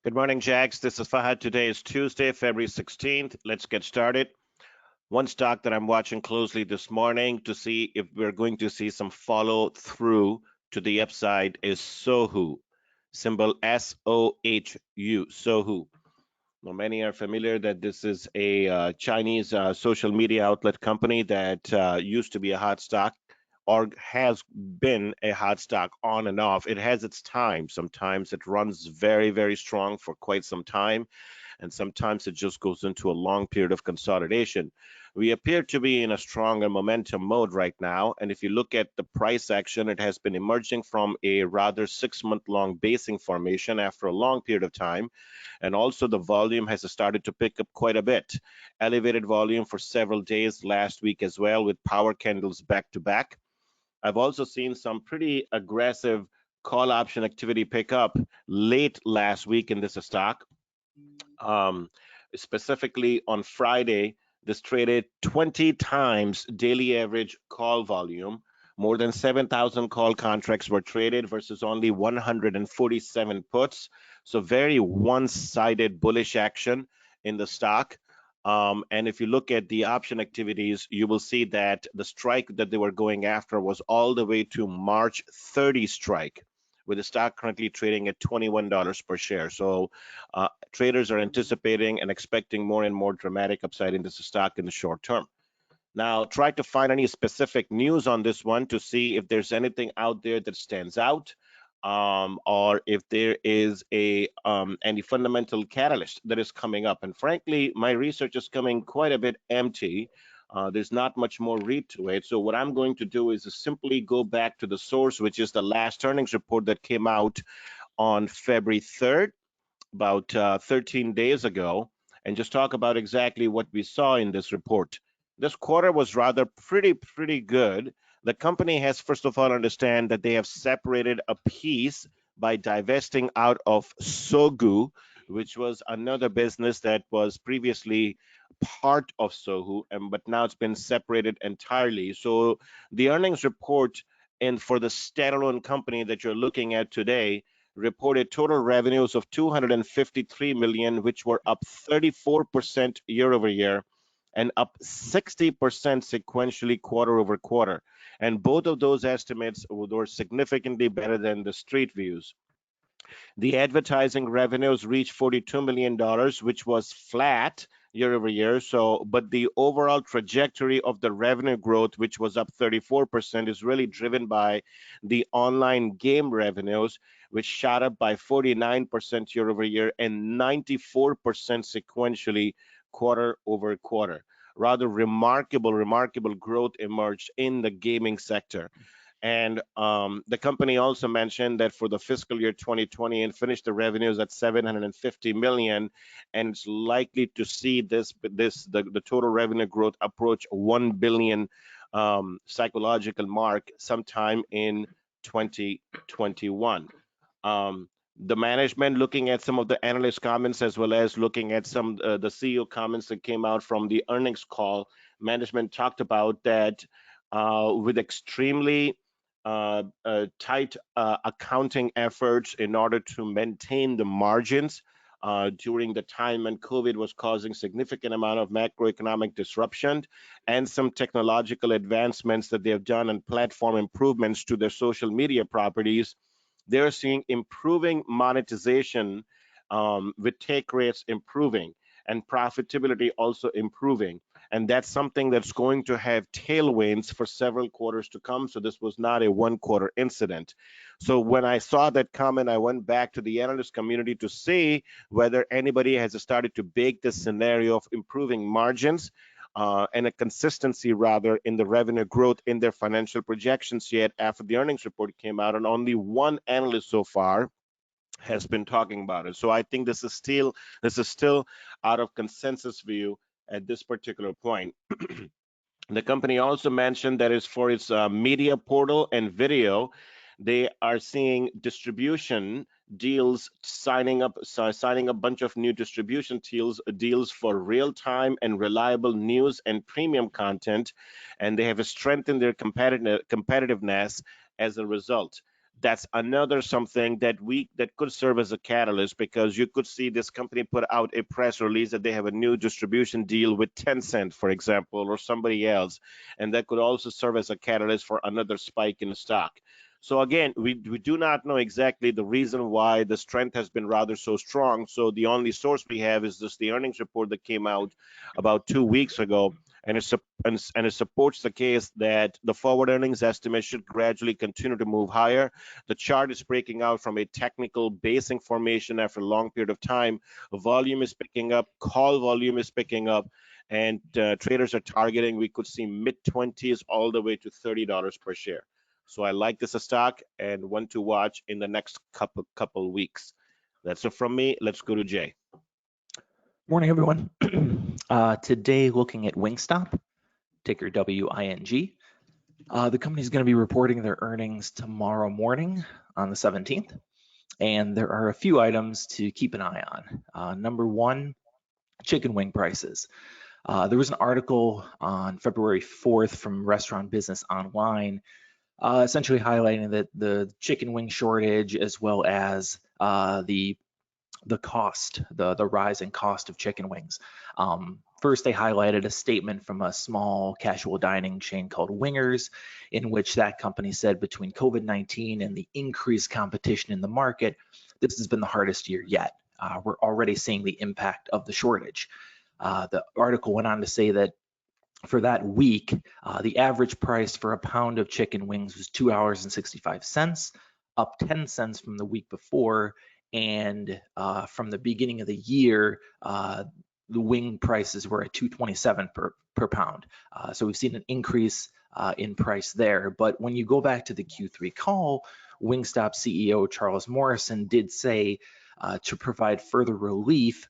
Good morning, Jags. This is Fahad. Today is Tuesday, February 16th. Let's get started. One stock that I'm watching closely this morning to see if we're going to see some follow through to the upside is SOHU, symbol SOHU, SOHU. Well, many are familiar that this is a Chinese social media outlet company that used to be a hot stock or has been a hot stock on and off. It has its time. Sometimes it runs very, very strong for quite some time, and sometimes it just goes into a long period of consolidation. We appear to be in a stronger momentum mode right now, and if you look at the price action, it has been emerging from a rather 6-month-long basing formation after a long period of time, and also the volume has started to pick up quite a bit. Elevated volume for several days last week as well, with power candles back to back. I've also seen some pretty aggressive call option activity pick up late last week in this stock. Specifically on Friday, this traded 20 times daily average call volume. More than 7,000 call contracts were traded versus only 147 puts. So very one-sided bullish action in the stock. And if you look at the option activities, you will see that the strike that they were going after was all the way to March 30 strike, with the stock currently trading at $21 per share. So traders are anticipating and expecting more and more dramatic upside in this stock in the short term. Now, try to find any specific news on this one to see if there's anything out there that stands out, or if there is any fundamental catalyst that is coming up. And frankly, my research is coming quite a bit empty. There's not much more read to it. So what I'm going to do is to simply go back to the source, which is the last earnings report that came out on February 3rd, about 13 days ago, and just talk about exactly what we saw in this report. This quarter was rather pretty good. The company has, first of all, understand that they have separated a piece by divesting out of SOHU, which was another business that was previously part of SOHU, but now it's been separated entirely. So the earnings report and for the standalone company that you're looking at today reported total revenues of $253 million, which were up 34% year over year and up 60% sequentially quarter over quarter. And both of those estimates were significantly better than the street views. The advertising revenues reached $42 million, which was flat year over year. But the overall trajectory of the revenue growth, which was up 34%, is really driven by the online game revenues, which shot up by 49% year over year and 94% sequentially quarter over quarter. Rather remarkable growth emerged in the gaming sector. And the company also mentioned that for the fiscal year 2020 and finished the revenues at $750 million, and it's likely to see the total revenue growth approach 1 billion psychological mark sometime in 2021. The management, looking at some of the analyst comments as well as looking at some the CEO comments that came out from the earnings call, management talked about that with extremely tight accounting efforts in order to maintain the margins during the time when COVID was causing significant amount of macroeconomic disruption, and some technological advancements that they have done and platform improvements to their social media properties. They're seeing improving monetization with take rates improving and profitability also improving. And that's something that's going to have tailwinds for several quarters to come. So this was not a 1-quarter incident. So when I saw that comment, I went back to the analyst community to see whether anybody has started to bake this scenario of improving margins and a consistency rather in the revenue growth in their financial projections yet after the earnings report came out, and only one analyst so far has been talking about it. So I think this is still out of consensus view at this particular point. The company also mentioned that is for its media portal and video, they are seeing distribution deals signing up a bunch of new distribution deals for real-time and reliable news and premium content, and they have strengthened their competitiveness as a result. that's another something that could serve as a catalyst, because you could see this company put out a press release that they have a new distribution deal with Tencent, for example, or somebody else, and that could also serve as a catalyst for another spike in the stock. So again, we do not know exactly the reason why the strength has been rather so strong. So the only source we have is just the earnings report that came out about 2 weeks ago, and it supports the case that the forward earnings estimate should gradually continue to move higher. The chart is breaking out from a technical basing formation after a long period of time. Volume is picking up, call volume is picking up, and traders are targeting, we could see mid-20s all the way to $30 per share. So I like this stock and want to watch in the next couple weeks. That's it from me. Let's go to Jay. Morning, everyone. Today, looking at Wingstop, ticker WING. The company is going to be reporting their earnings tomorrow morning on the 17th, and there are a few items to keep an eye on. Number one, chicken wing prices. There was an article on February 4th from Restaurant Business Online, essentially highlighting that the chicken wing shortage, as well as the cost, the rising cost of chicken wings. First, they highlighted a statement from a small casual dining chain called Wingers, in which that company said between COVID-19 and the increased competition in the market, this has been the hardest year yet. We're already seeing the impact of the shortage. The article went on to say that for that week, the average price for a pound of chicken wings was $2.65, up 10 cents from the week before. And from the beginning of the year, the wing prices were at $2.27 per pound. So we've seen an increase in price there. But when you go back to the Q3 call, Wingstop CEO Charles Morrison did say to provide further relief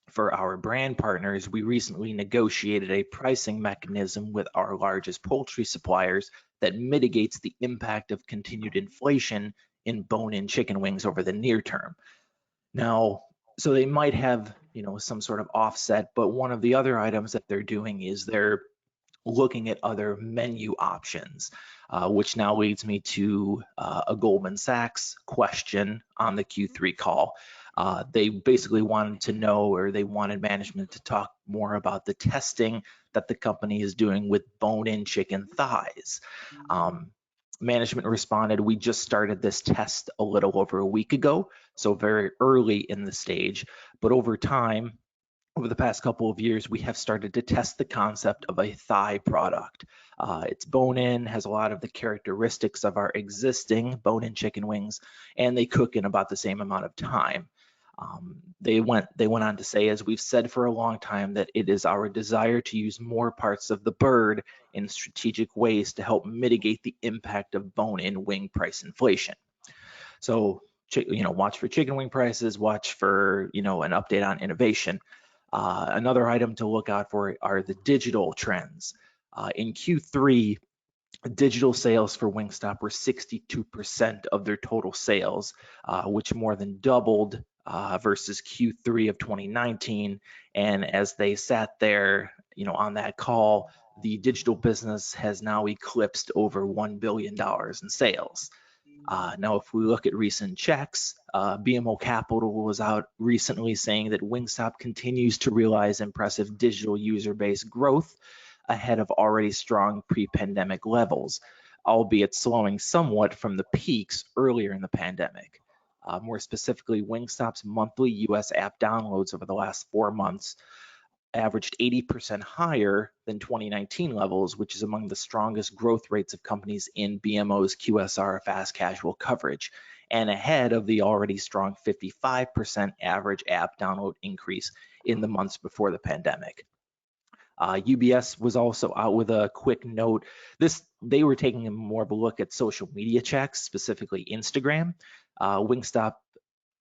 for our brand partners, we recently negotiated a pricing mechanism with our largest poultry suppliers that mitigates the impact of continued inflation in bone-in chicken wings over the near term. Now, so they might have, some sort of offset, but one of the other items that they're doing is they're looking at other menu options, which now leads me to a Goldman Sachs question on the Q3 call. They basically wanted to know, or they wanted management to talk more about the testing that the company is doing with bone-in chicken thighs. Management responded, we just started this test a little over a week ago, so very early in the stage, but over time, over the past couple of years, we have started to test the concept of a thigh product. It's bone-in, has a lot of the characteristics of our existing bone-in chicken wings, and they cook in about the same amount of time. They went on to say, as we've said for a long time, that it is our desire to use more parts of the bird in strategic ways to help mitigate the impact of bone-in wing price inflation. So, watch for chicken wing prices, watch for, an update on innovation. Another item to look out for are the digital trends. In Q3, digital sales for Wingstop were 62% of their total sales, which more than doubled versus Q3 of 2019. And as they sat there, on that call, the digital business has now eclipsed over $1 billion in sales. Now, if we look at recent checks, BMO Capital was out recently saying that Wingstop continues to realize impressive digital user base growth ahead of already strong pre-pandemic levels, albeit slowing somewhat from the peaks earlier in the pandemic. More specifically, Wingstop's monthly US app downloads over the last 4 months averaged 80% higher than 2019 levels, which is among the strongest growth rates of companies in BMO's QSR fast casual coverage, and ahead of the already strong 55% average app download increase in the months before the pandemic. UBS was also out with a quick note. They were taking more of a look at social media checks, specifically Instagram. Wingstop,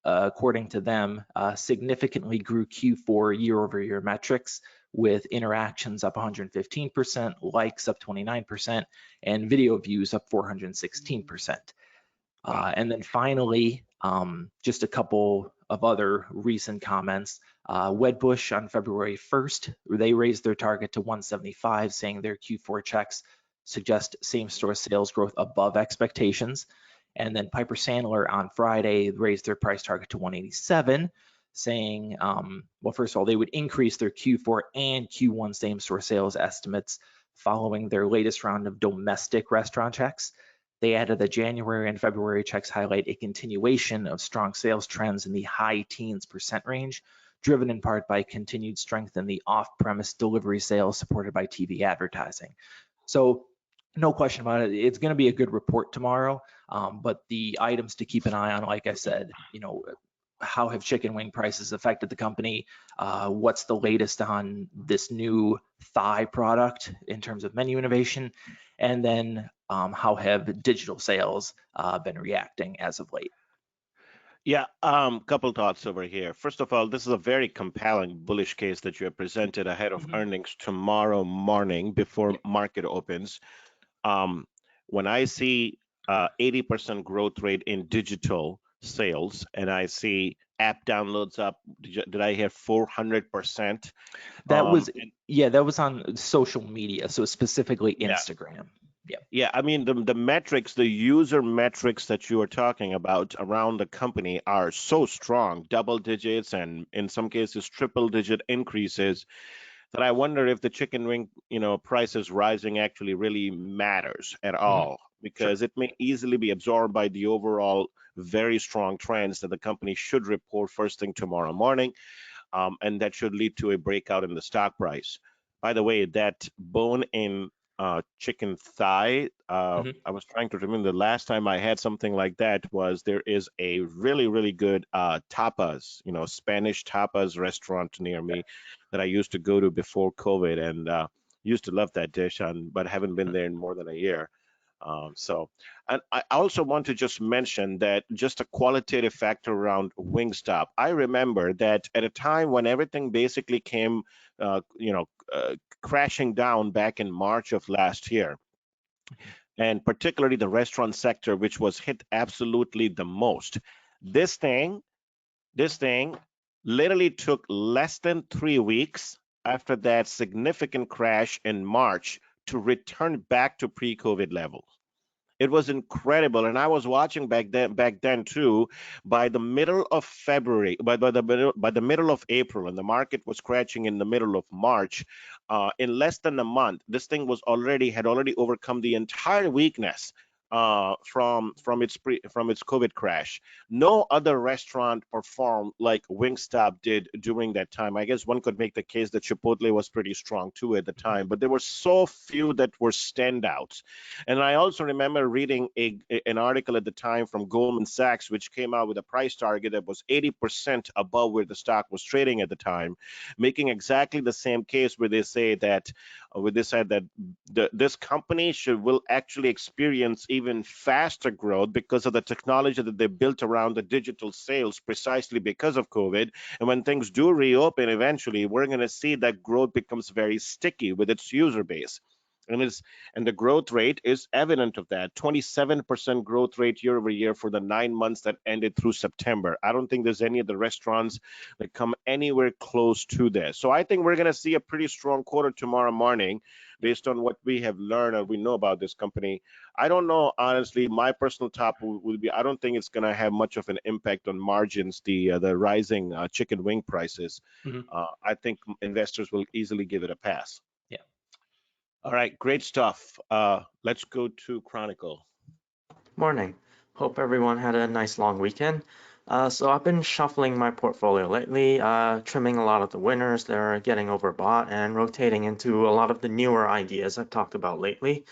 according to them, significantly grew Q4 year-over-year metrics, with interactions up 115%, likes up 29%, and video views up 416%. And then finally, just a couple of other recent comments. Wedbush on February 1st, they raised their target to 175, saying their Q4 checks suggest same-store sales growth above expectations. And then Piper Sandler on Friday raised their price target to 187, saying, well, first of all, they would increase their Q4 and Q1 same-store sales estimates following their latest round of domestic restaurant checks. They added that January and February checks highlight a continuation of strong sales trends in the high teens % range, driven in part by continued strength in the off-premise delivery sales supported by TV advertising. So no question about it, it's going to be a good report tomorrow. But the items to keep an eye on, like I said, how have chicken wing prices affected the company? What's the latest on this new thigh product in terms of menu innovation? And then how have digital sales been reacting as of late? Yeah, couple thoughts over here. First of all, this is a very compelling bullish case that you have presented ahead of earnings tomorrow morning before market opens. When I see 80% growth rate in digital sales, and I see app downloads up, did I hear 400%? That was that was on social media, so specifically Instagram. Yeah, I mean the metrics, the user metrics that you are talking about around the company are so strong, double digits and in some cases triple digit increases, that I wonder if the chicken wing, prices rising actually really matters at all, because it may easily be absorbed by the overall very strong trends that the company should report first thing tomorrow morning, and that should lead to a breakout in the stock price. By the way, that bone-in chicken thigh, I was trying to remember the last time I had something like that was there is a really, really good tapas, Spanish tapas restaurant near me that I used to go to before COVID, and used to love that dish, but haven't been there in more than a year. And I also want to just mention that just a qualitative factor around Wingstop. I remember that at a time when everything basically came, crashing down back in March of last year, and particularly the restaurant sector, which was hit absolutely the most. This thing literally took less than 3 weeks after that significant crash in March to return back to pre-COVID levels. It was incredible, and I was watching back then too. By the middle of February, by the middle of April, and the market was crashing in the middle of March. In less than a month, this thing had already overcome the entire weakness from its COVID crash. No other restaurant performed like Wingstop did during that time. I guess one could make the case that Chipotle was pretty strong too at the time, but there were so few that were standouts. And I also remember reading an article at the time from Goldman Sachs, which came out with a price target that was 80% above where the stock was trading at the time, making exactly the same case where they say that this company will actually experience even faster growth because of the technology that they built around the digital sales, precisely because of COVID. And when things do reopen eventually, we're going to see that growth becomes very sticky with its user base. And the growth rate is evident of that. 27% growth rate year over year for the 9 months that ended through September. I don't think there's any of the restaurants that come anywhere close to this. So I think we're going to see a pretty strong quarter tomorrow morning based on what we have learned and we know about this company. I don't know, honestly, my personal top would be, I don't think it's going to have much of an impact on margins, the rising chicken wing prices. I think investors will easily give it a pass. All right, great stuff. Let's go to Chronicle. Morning. Hope everyone had a nice long weekend. So I've been shuffling my portfolio lately, trimming a lot of the winners that are getting overbought and rotating into a lot of the newer ideas I've talked about lately.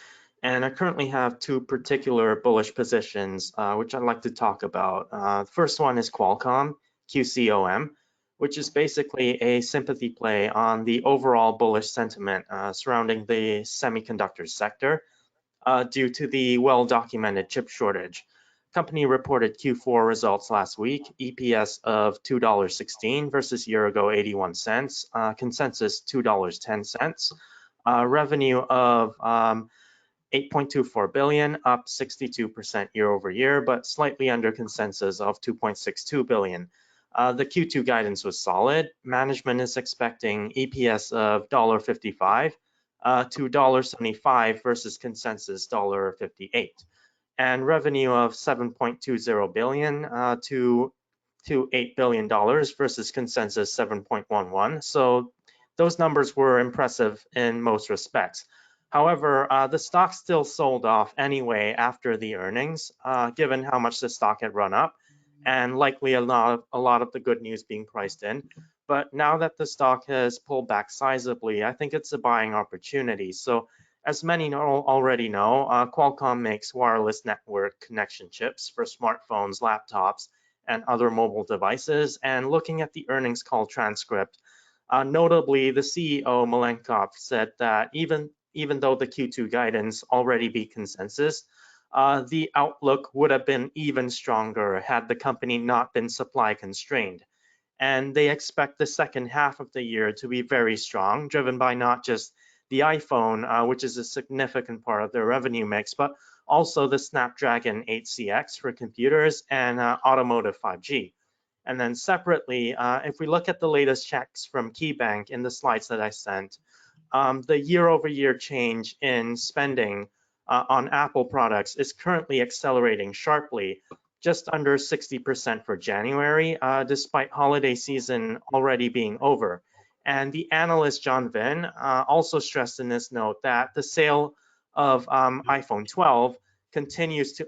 And I currently have two particular bullish positions, which I'd like to talk about. The first one is Qualcomm, QCOM, which is basically a sympathy play on the overall bullish sentiment surrounding the semiconductor sector due to the well-documented chip shortage. Company reported Q4 results last week, EPS of $2.16 versus year ago 81 cents, consensus $2.10, revenue of 8.24 billion, up 62% year over year, but slightly under consensus of 2.62 billion. The Q2 guidance was solid. Management is expecting EPS of $1.55 to $1.75 versus consensus $1.58. and revenue of $7.20 billion to $8 billion versus consensus 7.11. So those numbers were impressive in most respects. However, the stock still sold off anyway after the earnings, given how much the stock had run up, and likely a lot of the good news being priced in. But now that the stock has pulled back sizably, I think it's a buying opportunity. So as many already know, Qualcomm makes wireless network connection chips for smartphones, laptops, and other mobile devices. And looking at the earnings call transcript, notably the CEO Malenkov said that even though the Q2 guidance already beat consensus, the outlook would have been even stronger had the company not been supply constrained. And they expect the second half of the year to be very strong, driven by not just the iPhone, which is a significant part of their revenue mix, but also the Snapdragon 8CX for computers and automotive 5G. And then separately, if we look at the latest checks from KeyBank in the slides that I sent, the year-over-year change in spending on Apple products is currently accelerating sharply, just under 60% for January, despite holiday season already being over. And the analyst John Vin also stressed in this note that the sale of iPhone 12 continues to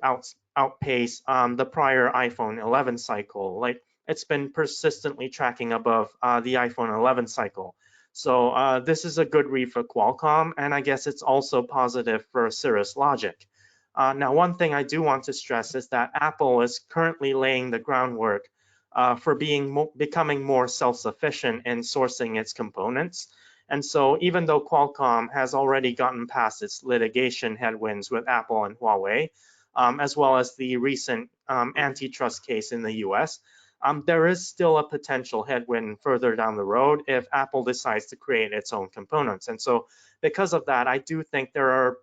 outpace the prior iPhone 11 cycle. Like it's been persistently tracking above the iPhone 11 cycle. So this is a good read for Qualcomm, and I guess it's also positive for Cirrus Logic. Now, one thing I do want to stress is that Apple is currently laying the groundwork for becoming more self-sufficient in sourcing its components. And so even though Qualcomm has already gotten past its litigation headwinds with Apple and Huawei, as well as the recent antitrust case in the US, there is still a potential headwind further down the road if Apple decides to create its own components. And so because of that, I do think there are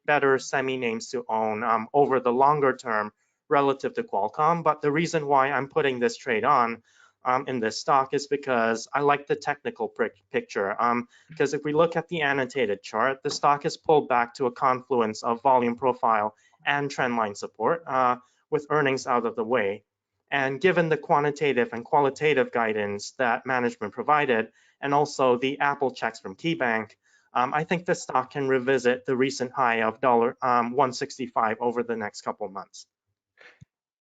better semi names to own over the longer term relative to Qualcomm. But the reason why I'm putting this trade on in this stock is because I like the technical picture. Because if we look at the annotated chart, the stock has pulled back to a confluence of volume profile and trendline support with earnings out of the way. And given the quantitative and qualitative guidance that management provided, and also the Apple checks from KeyBank, I think the stock can revisit the recent high of $165 over the next couple of months.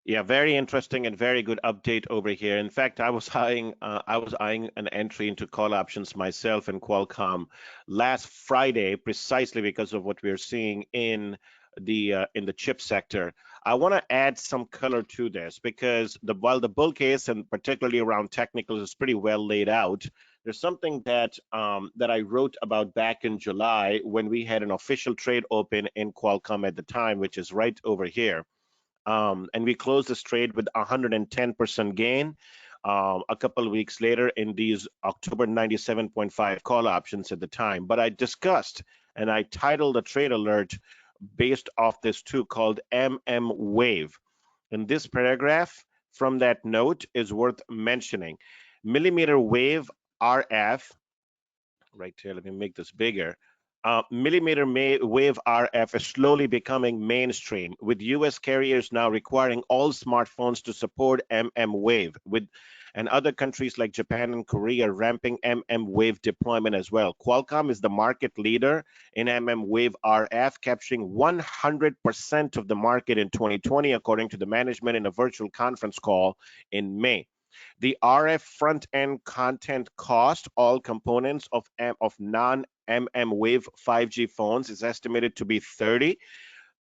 Yeah, very interesting and very good update over here. In fact, I was eyeing an entry into call options myself in Qualcomm last Friday, precisely because of what we're seeing in the chip sector. I want to add some color to this because while the bull case and particularly around technicals is pretty well laid out, there's something that I wrote about back in July when we had an official trade open in Qualcomm at the time, which is right over here. And we closed this trade with 110% gain. A couple of weeks later in these October 97.5 call options at the time. But I discussed and I titled the trade alert based off this too, called mmWave. And this paragraph from that note is worth mentioning. Millimeter wave RF, right here, let me make this bigger. Millimeter wave RF is slowly becoming mainstream, with US carriers now requiring all smartphones to support mmWave, and other countries like Japan and Korea ramping mmWave deployment as well. Qualcomm is the market leader in mmWave RF, capturing 100% of the market in 2020, according to the management in a virtual conference call in May. The RF front-end content cost, all components of non-mmWave 5G phones, is estimated to be $30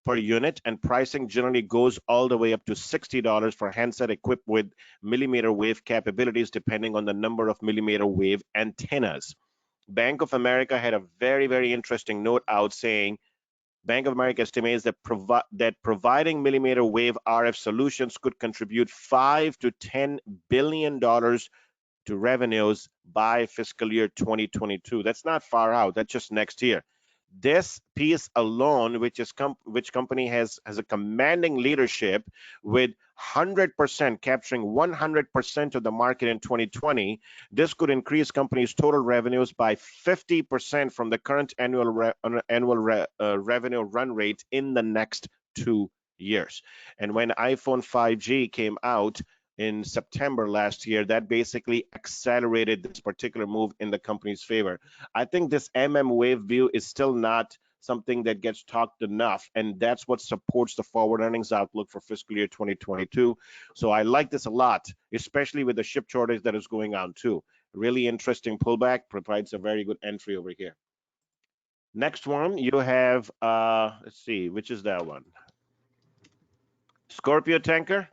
per unit, and pricing generally goes all the way up to $60 for handset equipped with millimeter wave capabilities, depending on the number of millimeter wave antennas. Bank of America had a very, very interesting note out saying, Bank of America estimates that providing millimeter wave RF solutions could contribute $5 to $10 billion to revenues by fiscal year 2022. That's not far out. That's just next year. This piece alone, which company has a commanding leadership with 100% capturing 100% of the market in 2020, this could increase company's total revenues by 50% from the current annual revenue run rate in the next 2 years. And when iPhone 5G came out in September last year, that basically accelerated this particular move in the company's favor. I think this mmWave view is still not something that gets talked enough, and that's what supports the forward earnings outlook for fiscal year 2022. So I like this a lot, especially with the chip shortage that is going on too. Really interesting pullback, provides a very good entry over here. Next one, you have, let's see, which is that one? Scorpio Tanker?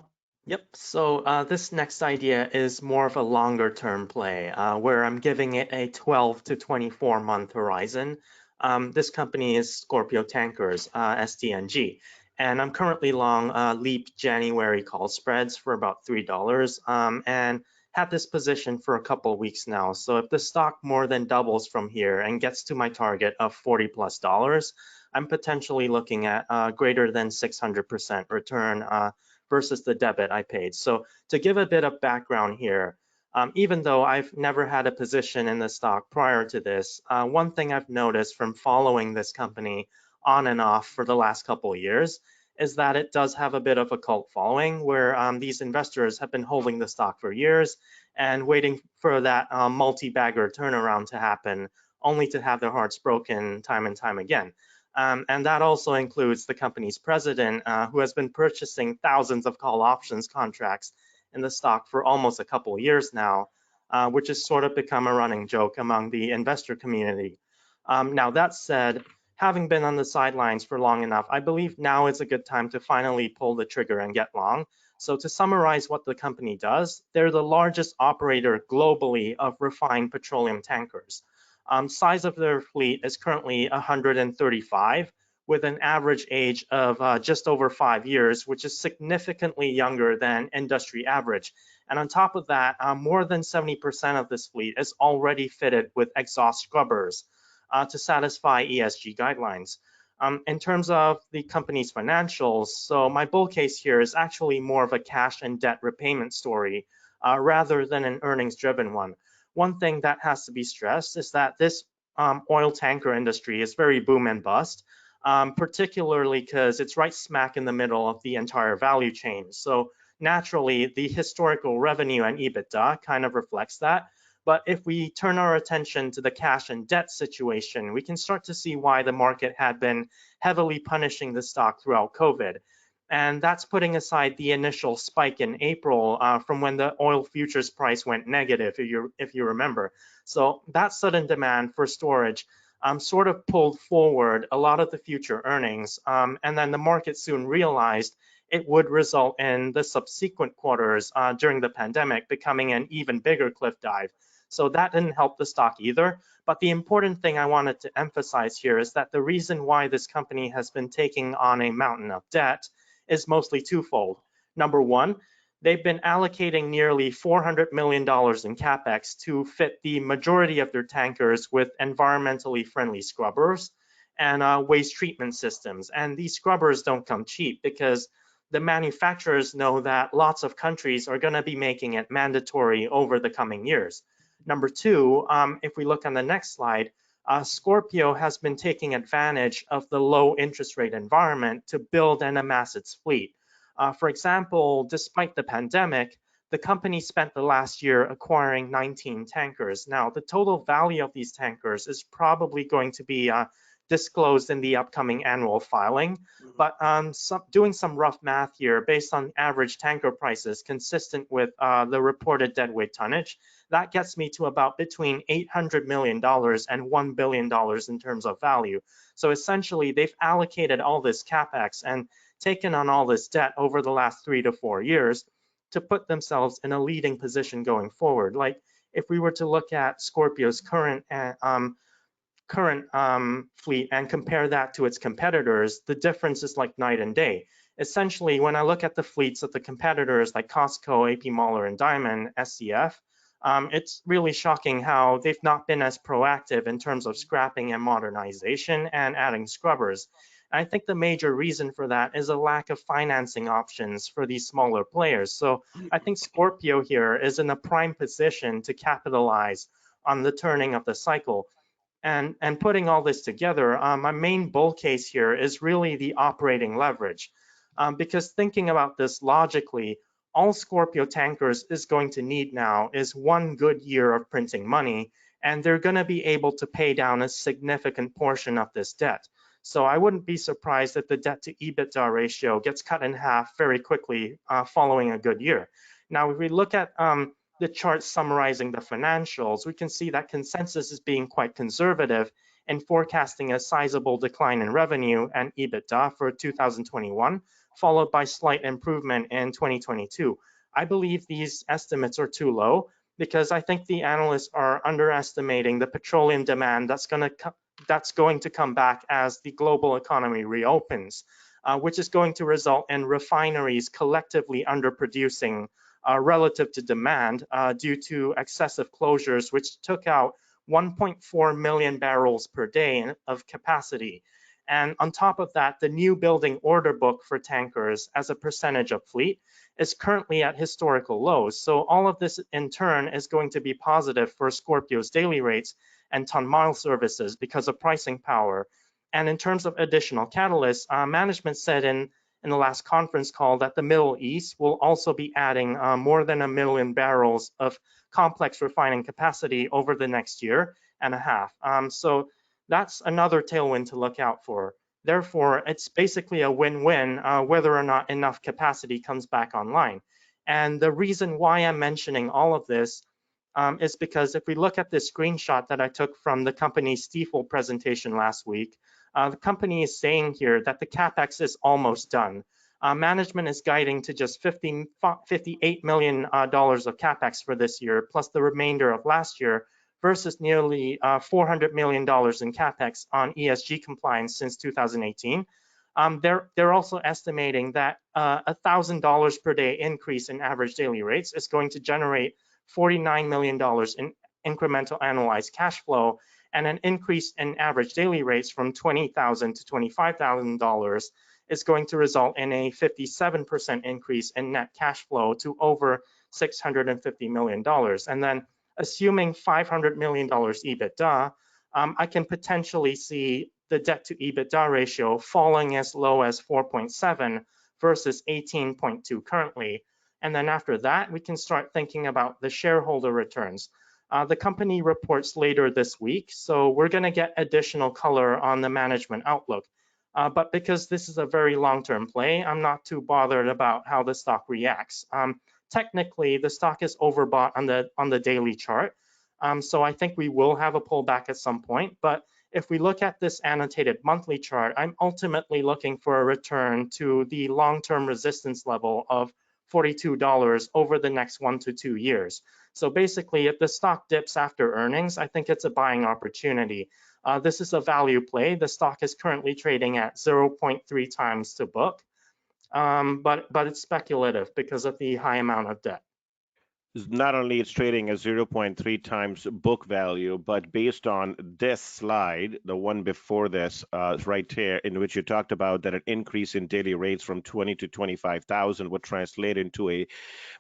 Yep, so this next idea is more of a longer term play where I'm giving it a 12 to 24 month horizon. This company is Scorpio Tankers, STNG, and I'm currently long LEAP January call spreads for about $3 and had this position for a couple of weeks now. So if the stock more than doubles from here and gets to my target of $40+, I'm potentially looking at greater than 600% return versus the debit I paid. So to give a bit of background here, even though I've never had a position in the stock prior to this, one thing I've noticed from following this company on and off for the last couple of years is that it does have a bit of a cult following where these investors have been holding the stock for years and waiting for that multi-bagger turnaround to happen, only to have their hearts broken time and time again. And that also includes the company's president, who has been purchasing thousands of call options contracts in the stock for almost a couple of years now, which has sort of become a running joke among the investor community. Now, that said, having been on the sidelines for long enough, I believe now is a good time to finally pull the trigger and get long. So to summarize what the company does, they're the largest operator globally of refined petroleum tankers. Size of their fleet is currently 135, with an average age of just over 5 years, which is significantly younger than industry average. And on top of that, more than 70% of this fleet is already fitted with exhaust scrubbers to satisfy ESG guidelines. In terms of the company's financials, so my bull case here is actually more of a cash and debt repayment story rather than an earnings-driven one. One thing that has to be stressed is that this oil tanker industry is very boom and bust, particularly because it's right smack in the middle of the entire value chain. So naturally, the historical revenue and EBITDA kind of reflects that. But if we turn our attention to the cash and debt situation, we can start to see why the market had been heavily punishing the stock throughout COVID. And that's putting aside the initial spike in April from when the oil futures price went negative, if you remember. So that sudden demand for storage sort of pulled forward a lot of the future earnings. And then the market soon realized it would result in the subsequent quarters during the pandemic becoming an even bigger cliff dive. So that didn't help the stock either. But the important thing I wanted to emphasize here is that the reason why this company has been taking on a mountain of debt is mostly twofold. Number one, they've been allocating nearly $400 million in CapEx to fit the majority of their tankers with environmentally friendly scrubbers and waste treatment systems. And these scrubbers don't come cheap because the manufacturers know that lots of countries are going to be making it mandatory over the coming years. Number two, if we look on the next slide, Scorpio has been taking advantage of the low interest rate environment to build and amass its fleet. For example, despite the pandemic, the company spent the last year acquiring 19 tankers. Now, the total value of these tankers is probably going to be disclosed in the upcoming annual filing, but doing some rough math here based on average tanker prices consistent with the reported deadweight tonnage, that gets me to about between $800 million and $1 billion in terms of value. So essentially, they've allocated all this CapEx and taken on all this debt over the last 3 to 4 years to put themselves in a leading position going forward. Like if we were to look at Scorpio's current fleet and compare that to its competitors, the difference is like night and day. Essentially, when I look at the fleets of the competitors like Costco, AP Moller and Diamond, SCF, it's really shocking how they've not been as proactive in terms of scrapping and modernization and adding scrubbers. I think the major reason for that is a lack of financing options for these smaller players. So I think Scorpio here is in a prime position to capitalize on the turning of the cycle. And putting all this together, my main bull case here is really the operating leverage. because thinking about this logically, all Scorpio tankers is going to need now is one good year of printing money, and they're going to be able to pay down a significant portion of this debt. So I wouldn't be surprised if the debt to EBITDA ratio gets cut in half very quickly following a good year. Now, if we look at the chart summarizing the financials, we can see that consensus is being quite conservative and forecasting a sizable decline in revenue and EBITDA for 2021, followed by slight improvement in 2022. I believe these estimates are too low because I think the analysts are underestimating the petroleum demand that's going to come back as the global economy reopens, which is going to result in refineries collectively underproducing relative to demand due to excessive closures, which took out 1.4 million barrels per day of capacity. And on top of that, the new building order book for tankers as a percentage of fleet is currently at historical lows. So all of this in turn is going to be positive for Scorpio's daily rates and ton-mile services because of pricing power. And in terms of additional catalysts, management said in the last conference call that the Middle East will also be adding more than 1 million barrels of complex refining capacity over the next year and a half. So that's another tailwind to look out for. Therefore, it's basically a win-win whether or not enough capacity comes back online. And the reason why I'm mentioning all of this is because if we look at this screenshot that I took from the company's Stifel presentation last week, the company is saying here that the CapEx is almost done. Management is guiding to just $58 million of CapEx for this year, plus the remainder of last year, versus nearly $400 million in CapEx on ESG compliance since 2018. They're also estimating that $1,000 per day increase in average daily rates is going to generate $49 million in incremental annualized cash flow, and an increase in average daily rates from $20,000 to $25,000 is going to result in a 57% increase in net cash flow to over $650 million. And then assuming $500 million EBITDA, I can potentially see the debt to EBITDA ratio falling as low as 4.7 versus 18.2 currently. And then after that, we can start thinking about the shareholder returns. The company reports later this week, so we're going to get additional color on the management outlook. But because this is a very long-term play, I'm not too bothered about how the stock reacts. Technically, the stock is overbought on the daily chart, so I think we will have a pullback at some point. But if we look at this annotated monthly chart, I'm ultimately looking for a return to the long-term resistance level of $42 over the next 1 to 2 years. So basically, if the stock dips after earnings, I think it's a buying opportunity. This is a value play. The stock is currently trading at 0.3 times to book, but it's speculative because of the high amount of debt. Not only it's trading at 0.3 times book value, but based on this slide, the one before this, right here, in which you talked about that an increase in daily rates from 20 to 25,000 would translate into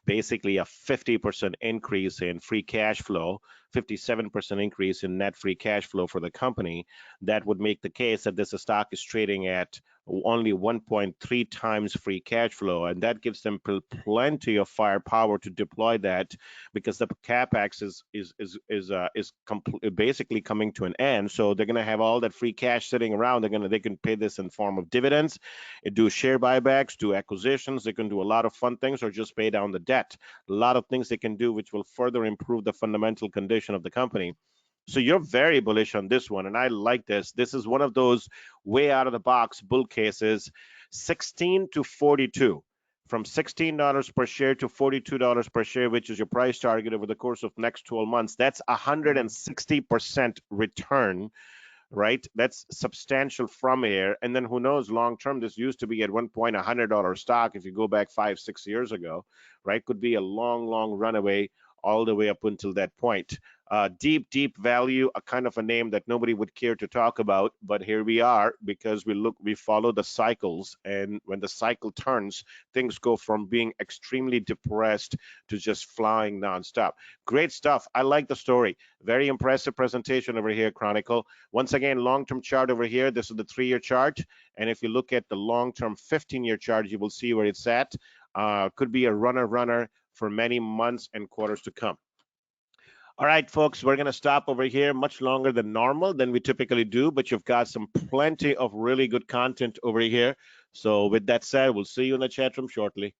basically a 50% increase in free cash flow, 57% increase in net free cash flow for the company. That would make the case that this stock is trading at only 1.3 times free cash flow, and that gives them plenty of firepower to deploy that, because the capex is basically coming to an end. So they're going to have all that free cash sitting around. They can pay this in form of dividends, do share buybacks, do acquisitions. They can do a lot of fun things, or just pay down the debt. A lot of things they can do which will further improve the fundamental condition of the company. So you're very bullish on this one, and I like this. This is one of those way out of the box bull cases. 16 to 42, from $16 per share to $42 per share, which is your price target over the course of next 12 months. That's 160% return, right? That's substantial from here. And then who knows, long term, this used to be at one point $100 stock if you go back 5-6 years ago, right? Could be a long runaway all the way up until that point. Deep value, a kind of a name that nobody would care to talk about, but here we are because we follow the cycles, and when the cycle turns, things go from being extremely depressed to just flying nonstop. Great stuff. I like the story. Very impressive presentation over here, Chronicle. Once again, long-term chart over here. This is the 3-year chart, and if you look at the long-term 15-year chart, you will see where it's at. Could be a runner for many months and quarters to come. All right, folks, we're going to stop over here much longer than normal than we typically do, but you've got some plenty of really good content over here. So with that said, we'll see you in the chat room shortly.